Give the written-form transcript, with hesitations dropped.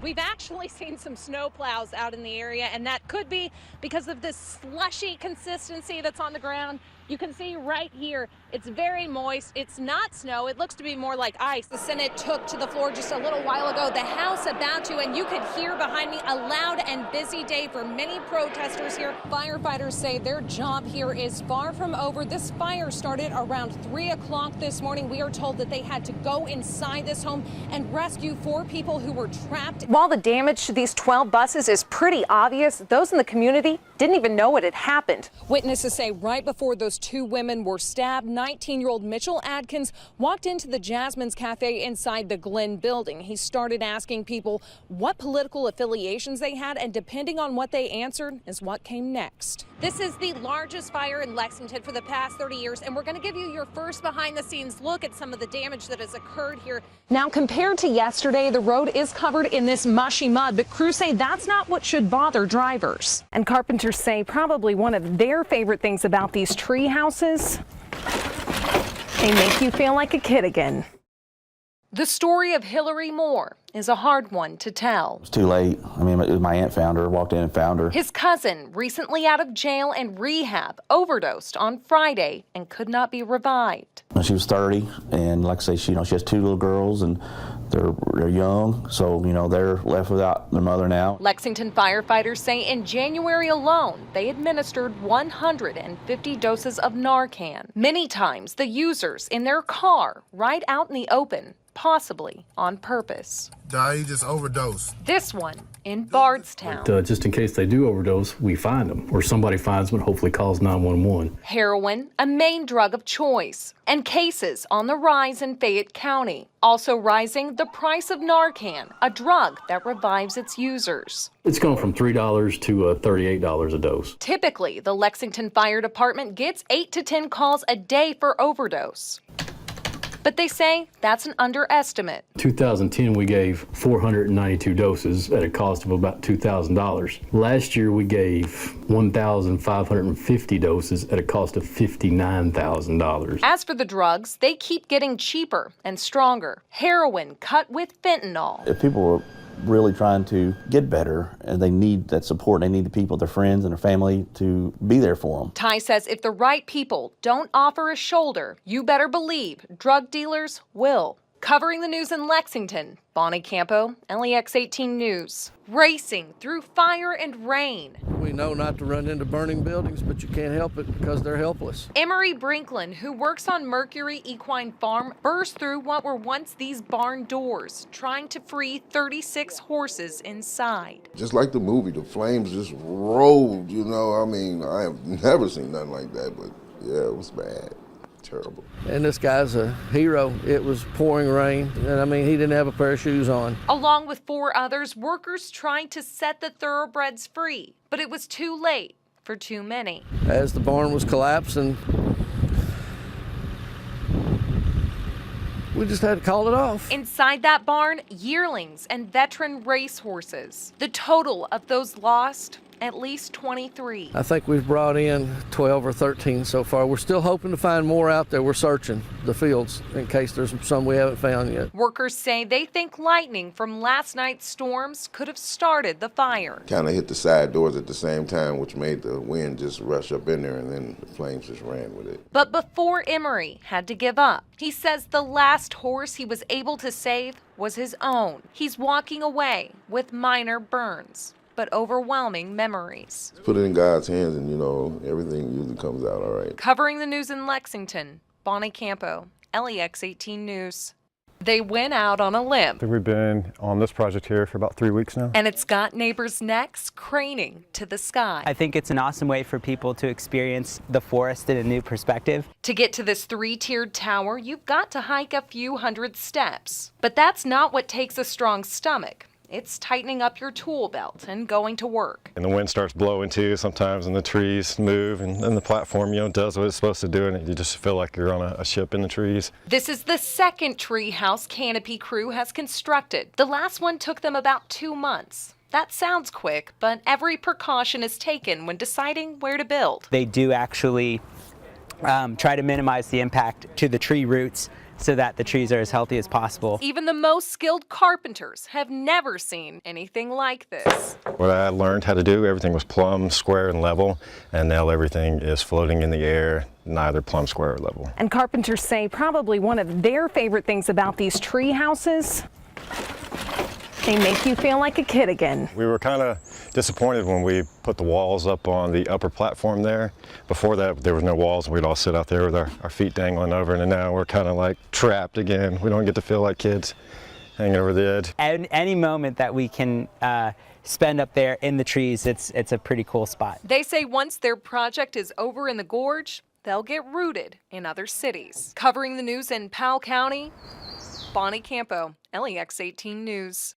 We've actually seen some snow plows out in the area, and that could be because of this slushy consistency that's on the ground. You can see right here, it's very moist. It's not snow. It looks to be more like ice. The Senate took to the floor just a little while ago. The House about to, and you could hear behind me a loud and busy day for many protesters here. Firefighters say their job here is far from over. This fire started around 3 o'clock this morning. We are told that they had to go inside this home and rescue 4 people who were trapped. While the damage to these 12 buses is pretty obvious, those in the community didn't even know what had happened. Witnesses say right before those 2 women were stabbed, 19-year-old Mitchell Adkins walked into the Jasmine's Cafe inside the Glen building. He started asking people what political affiliations they had, and depending on what they answered is what came next. This is the largest fire in Lexington for the past 30 years, and we're going to give you your first behind-the-scenes look at some of the damage that has occurred here. Now, compared to yesterday, the road is covered in this mushy mud, but crews say that's not what should bother drivers. And carpenters say probably one of their favorite things about these tree houses, they make you feel like a kid again. The story of Hillary Moore is a hard one to tell. It's too late. I mean, it was my aunt found her, walked in and found her. His cousin, recently out of jail and rehab, overdosed on Friday and could not be revived. She was 30, and like I say, she has 2 little girls, and they're young, so they're left without their mother now. Lexington firefighters say in January alone, they administered 150 doses of Narcan. Many times, the users in their car, right out in the open, possibly on purpose. He just overdosed. This one in Bardstown. Just in case they do overdose, we find them, or somebody finds them and hopefully calls 911. Heroin, a main drug of choice, and cases on the rise in Fayette County. Also rising, the price of Narcan, a drug that revives its users. It's gone from $3 to $38 a dose. Typically, the Lexington Fire Department gets 8 to 10 calls a day for overdose. But they say that's an underestimate. 2010, we gave 492 doses at a cost of about $2,000. Last year, we gave 1,550 doses at a cost of $59,000. As for the drugs, they keep getting cheaper and stronger. Heroin cut with fentanyl. If people were really trying to get better, and they need that support, they need the people, their friends and their family to be there for them. Ty says if the right people don't offer a shoulder, you better believe drug dealers will. Covering the news in Lexington, Bonnie Campo, LEX 18 News. Racing through fire and rain. We know not to run into burning buildings, but you can't help it because they're helpless. Emery Brinklin, who works on Mercury Equine Farm, burst through what were once these barn doors, trying to free 36 horses inside. Just like the movie, the flames just rolled, I mean, I have never seen nothing like that, but yeah, it was bad. Terrible. And this guy's a hero. It was pouring rain, and I mean, he didn't have a pair of shoes on. Along with 4 others, workers tried to set the thoroughbreds free, but it was too late for too many. As the barn was collapsing, we just had to call it off. Inside that barn, yearlings and veteran racehorses. The total of those lost, at least 23. I think we've brought in 12 or 13 so far. We're still hoping to find more out there. We're searching the fields in case there's some we haven't found yet. Workers say they think lightning from last night's storms could have started the fire. Kind of hit the side doors at the same time, which made the wind just rush up in there, and then the flames just ran with it. But before Emery had to give up, he says the last horse he was able to save was his own. He's walking away with minor burns, but overwhelming memories. Put it in God's hands, and everything usually comes out all right. Covering the news in Lexington, Bonnie Campo, LEX 18 News. They went out on a limb. We've been on this project here for about 3 weeks now. And it's got neighbors' necks craning to the sky. I think it's an awesome way for people to experience the forest in a new perspective. To get to this 3-tiered tower, you've got to hike a few hundred steps. But that's not what takes a strong stomach. It's tightening up your tool belt and going to work. And the wind starts blowing too sometimes, and the trees move, and the platform, does what it's supposed to do, and you just feel like you're on a ship in the trees. This is the second tree house canopy crew has constructed. The last one took them about 2 months. That sounds quick, but every precaution is taken when deciding where to build. They do actually try to minimize the impact to the tree roots so that the trees are as healthy as possible. Even the most skilled carpenters have never seen anything like this. What I learned how to do, everything was plumb, square, and level, and now everything is floating in the air, neither plumb, square, or level. And carpenters say probably one of their favorite things about these tree houses, they make you feel like a kid again. We were kind of disappointed when we put the walls up on the upper platform there. Before that, there was no walls, and we'd all sit out there with our feet dangling over, and now we're kind of like trapped again. We don't get to feel like kids hanging over the edge. And any moment that we can spend up there in the trees, it's a pretty cool spot. They say once their project is over in the gorge, they'll get rooted in other cities. Covering the news in Powell County, Bonnie Campo, LEX 18 News.